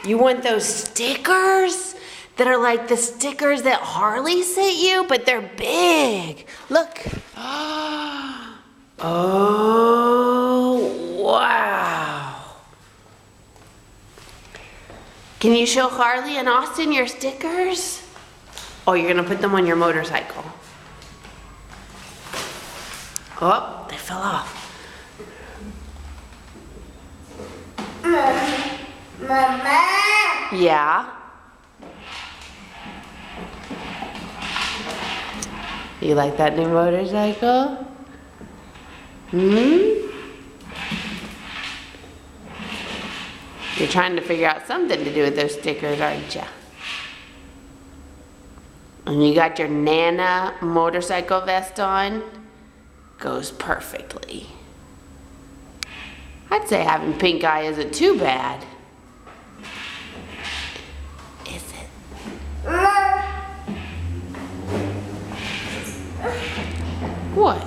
You want those stickers that are like the stickers that Harley sent you, but they're big. Look. Oh, wow. Can you show Harley and Austin your stickers? Oh, you're gonna put them on your motorcycle. Oh, they fell off. Mama. Yeah? You like that new motorcycle? Hmm? You're trying to figure out something to do with those stickers, aren't you? And you got your Nana motorcycle vest on? Goes perfectly. I'd say having pink eye isn't too bad. Is it? What?